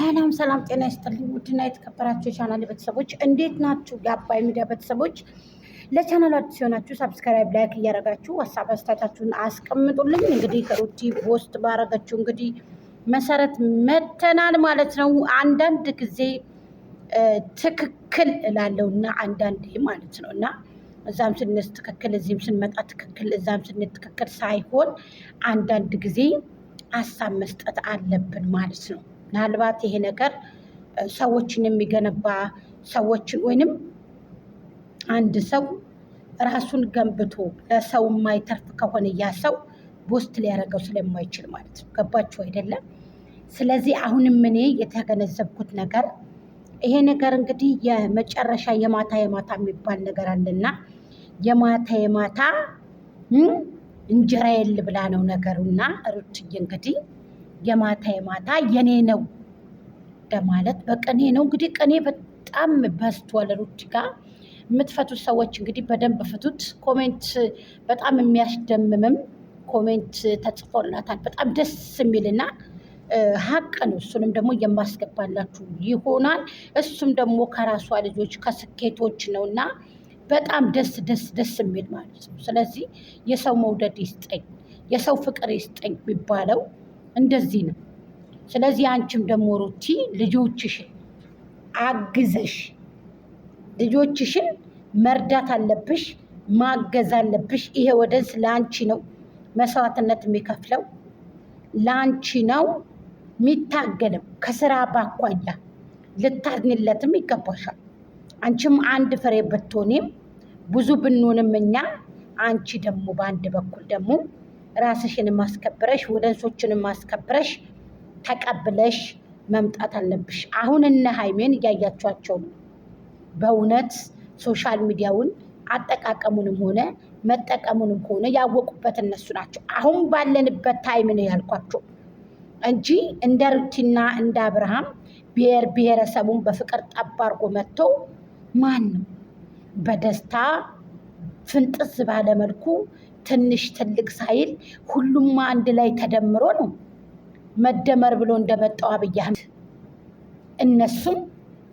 ሰላም ሰላም፣ ጤና ይስጥልኝ ውድና የተከበራችሁ የቻናል ቤተሰቦች እንዴት ናችሁ? የአባይ ሚዲያ ቤተሰቦች ለቻናሉ አዲስ የሆናችሁ ሰብስክራይብ፣ ላይክ እያደረጋችሁ ሀሳብ አስተያየታችሁን አስቀምጡልኝ። እንግዲህ ሩቲ ፖስት ባረገችው እንግዲህ መሰረት መተናል ማለት ነው። አንዳንድ ጊዜ ትክክል እላለሁና አንዳንዴ ማለት ነው እና እዛም ስንስ ትክክል እዚህም ስንመጣ ትክክል እዛም ስንት ትክክል ሳይሆን አንዳንድ ጊዜ ሀሳብ መስጠት አለብን ማለት ነው። ምናልባት ይሄ ነገር ሰዎችን የሚገነባ ሰዎችን ወይንም አንድ ሰው ራሱን ገንብቶ ለሰው የማይተርፍ ከሆነ ያ ሰው ቦስት ሊያደርገው ስለማይችል ማለት ነው። ገባችሁ አይደለም? ስለዚህ አሁንም እኔ የተገነዘብኩት ነገር ይሄ ነገር እንግዲህ የመጨረሻ የማታ የሚባል ነገር አለና የማታ እንጀራ የል ብላ ነው ነገሩና ሩትዬ እንግዲህ የማታ የኔ ነው ለማለት በቅኔ ነው እንግዲህ ቅኔ በጣም በዝቷል። ሩት ጋር የምትፈቱት ሰዎች እንግዲህ በደንብ ፍቱት። ኮሜንት በጣም የሚያስደምምም ኮሜንት ተጽፎላታል። በጣም ደስ የሚልና ሀቅ ነው። እሱንም ደግሞ የማስገባላችሁ ይሆናል። እሱም ደግሞ ከራሷ ልጆች ከስኬቶች ነው እና በጣም ደስ የሚል ማለት ነው። ስለዚህ የሰው መውደድ ይስጠኝ፣ የሰው ፍቅር ይስጠኝ የሚባለው እንደዚህ ነው። ስለዚህ አንቺም ደግሞ ሩቲ ልጆችሽን አግዘሽ ልጆችሽን መርዳት አለብሽ፣ ማገዝ አለብሽ። ይሄ ወደንስ ለአንቺ ነው መስዋዕትነት የሚከፍለው፣ ለአንቺ ነው የሚታገለው። ከስራ ባኳያ ልታዝንለትም ይገባሻል። አንቺም አንድ ፍሬ ብትሆንም ብዙ ብንሆንም እኛ አንቺ ደግሞ በአንድ በኩል ደግሞ ራስሽን ማስከብረሽ ወደንሶችን ማስከብረሽ ተቀብለሽ መምጣት አለብሽ። አሁን እነ ሀይሜን እያያቸዋቸው ነው። በእውነት ሶሻል ሚዲያውን አጠቃቀሙንም ሆነ መጠቀሙንም ሆነ ያወቁበት እነሱ ናቸው። አሁን ባለንበት ታይም ነው ያልኳቸው እንጂ እንደ ሩቲና እንደ አብርሃም ብሔረሰቡን በፍቅር ጠብ አድርጎ መጥቶ ማን ነው በደስታ ፍንጥስ ባለመልኩ ትንሽ ትልቅ ሳይል ሁሉም አንድ ላይ ተደምሮ ነው መደመር ብሎ እንደመጣው አብይ አህመድ እነሱም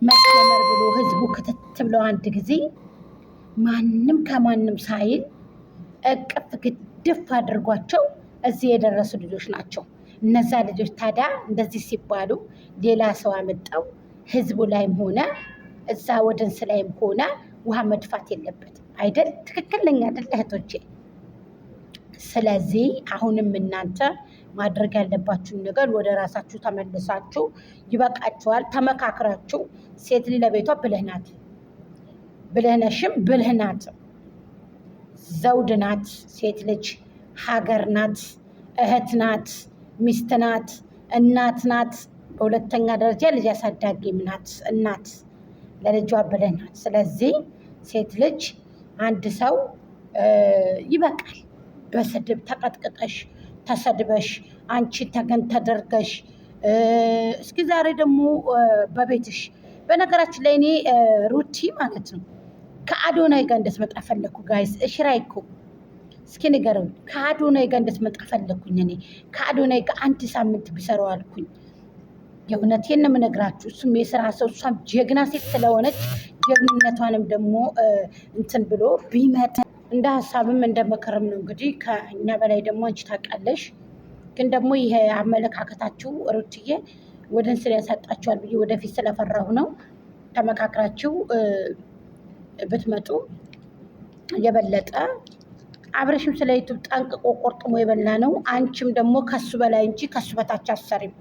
መደመር ብሎ ህዝቡ ክትት ብለው አንድ ጊዜ ማንም ከማንም ሳይል እቅፍ ግድፍ አድርጓቸው እዚህ የደረሱ ልጆች ናቸው። እነዛ ልጆች ታዲያ እንደዚህ ሲባሉ ሌላ ሰው አመጣው ህዝቡ ላይም ሆነ እዛ ወደንስ ላይም ሆነ ውሃ መድፋት የለበትም አይደል? ትክክል ነኝ አይደል እህቶቼ? ስለዚህ አሁንም እናንተ ማድረግ ያለባችሁን ነገር ወደ ራሳችሁ ተመልሳችሁ ይበቃችኋል። ተመካክራችሁ ሴት ልጅ ለቤቷ ብልህ ናት፣ ብልህነሽም ብልህ ናት፣ ዘውድ ናት። ሴት ልጅ ሀገር ናት፣ እህት ናት፣ ሚስት ናት፣ እናት ናት። በሁለተኛ ደረጃ ልጅ አሳዳጊም ናት። እናት ለልጇ ብልህ ናት። ስለዚህ ሴት ልጅ አንድ ሰው ይበቃል። በስድብ ተቀጥቅጠሽ ተሰድበሽ አንቺ ተገን ተደርገሽ እስኪ ዛሬ ደግሞ በቤትሽ በነገራችን ላይ እኔ ሩቲ ማለት ነው ከአዶናይ ጋር እንድትመጣ ፈለኩ። ጋይስ እሽራይ እኮ እስኪ ንገረው። ከአዶናይ ጋር እንድትመጣ ፈለኩኝ። እኔ ከአዶናይ ጋር አንድ ሳምንት ቢሰራው አልኩኝ። የእውነቴን ነው የምነግራችሁ። እሱም የስራ ሰው፣ እሷም ጀግና ሴት ስለሆነች ጀግንነቷንም ደግሞ እንትን ብሎ ቢመጣ እንደ ሀሳብም እንደ ምክርም ነው። እንግዲህ ከእኛ በላይ ደግሞ አንቺ ታውቃለሽ። ግን ደግሞ ይሄ አመለካከታችሁ ሩትዬ ወደን ስለ ያሳጣችኋል ብዬ ወደፊት ስለፈራሁ ነው። ተመካክራችሁ ብትመጡ የበለጠ አብረሽም ስለ ዩቱብ ጠንቅቆ ቆርጥሞ የበላ ነው። አንቺም ደግሞ ከሱ በላይ እንጂ ከሱ በታች አሰሪም።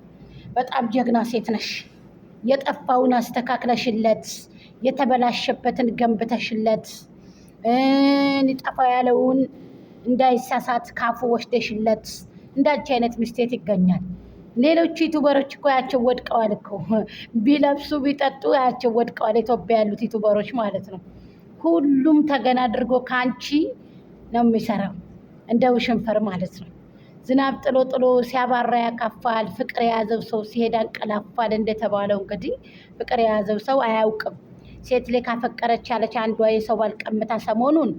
በጣም ጀግና ሴት ነሽ። የጠፋውን አስተካክለሽለት፣ የተበላሸበትን ገንብተሽለት፣ ሊጠፋ ያለውን እንዳይሳሳት ካፉ ወስደሽለት፣ እንዳንቺ አይነት ሚስቴት ይገኛል። ሌሎቹ ዩቱበሮች እኮ ያቸው ወድቀዋል እኮ ቢለብሱ ቢጠጡ ያቸው ወድቀዋል። ኢትዮጵያ ያሉት ዩቱበሮች ማለት ነው። ሁሉም ተገና አድርጎ ከአንቺ ነው የሚሰራው፣ እንደ ውሽንፈር ማለት ነው። ዝናብ ጥሎ ሲያባራ ያካፋል። ፍቅር የያዘው ሰው ሲሄድ አንቀላፋል እንደተባለው እንግዲህ ፍቅር የያዘው ሰው አያውቅም። ሴት ላይ ካፈቀረች ያለች አንዷ የሰው ባልቀምታ ሰሞኑን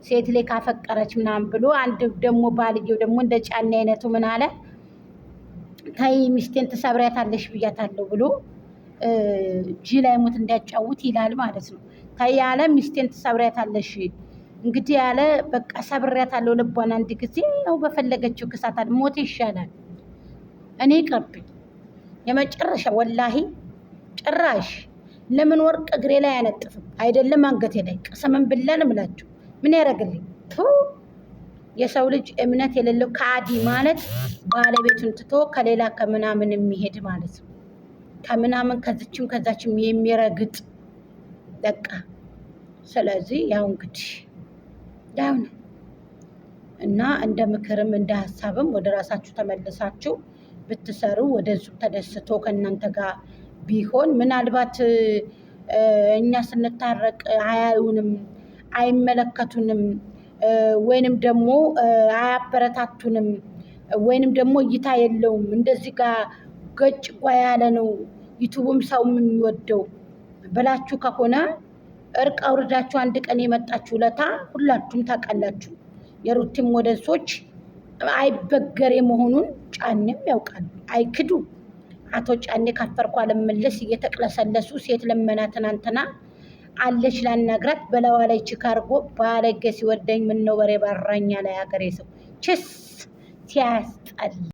ሴት ላይ ካፈቀረች ምናምን ብሎ አንድ ደግሞ ባልየው ደግሞ እንደ ጫኔ አይነቱ ምን አለ ታይ ሚስቴን ትሰብሪያታለሽ ብያታለሁ ብሎ ጂ ላይ ሞት እንዲያጫውት ይላል ማለት ነው። ታይ ያለ ሚስቴን ትሰብሪያታለሽ እንግዲህ ያለ በቃ ሰብሬያታለሁ ልቧን አንድ ጊዜ ያው በፈለገችው ክሳታል። ሞት ይሻላል። እኔ ይቅርብኝ የመጨረሻ ወላሂ ጭራሽ ለምን ወርቅ እግሬ ላይ አያነጥፍም? አይደለም አንገቴ ላይ ቅስምን ብለን እምላችሁ ምን ያደርግልኝ? የሰው ልጅ እምነት የሌለው ከአዲ ማለት ባለቤቱን ትቶ ከሌላ ከምናምን የሚሄድ ማለት ነው። ከምናምን ከዚችም ከዛችም የሚረግጥ በቃ። ስለዚህ ያው እንግዲህ ያው ነው እና እንደ ምክርም እንደ ሀሳብም ወደ ራሳችሁ ተመልሳችሁ ብትሰሩ ወደሱ ተደስቶ ከእናንተ ጋር ቢሆን ምናልባት እኛ ስንታረቅ አያዩንም፣ አይመለከቱንም፣ ወይንም ደግሞ አያበረታቱንም፣ ወይንም ደግሞ እይታ የለውም እንደዚህ ጋር ገጭ ጓ ያለ ነው ዩቱብም ሰውም የሚወደው ብላችሁ ከሆነ እርቅ አውርዳችሁ አንድ ቀን የመጣችሁ ለታ ሁላችሁም ታውቃላችሁ። የሩቲም ወደሶች አይበገሬ መሆኑን ጫኔም ያውቃሉ፣ አይክዱ። አቶ ጫኔ ካፈርኳ ለመለስ እየተቅለሰለሱ ሴት ለመና ትናንትና አለች ላናግራት በለዋ ላይ ችካርጎ ባለጌ ሲወደኝ ምን ነው በሬ ባራኛ ላይ ሀገሬ ሰው ችስ ሲያስጠላ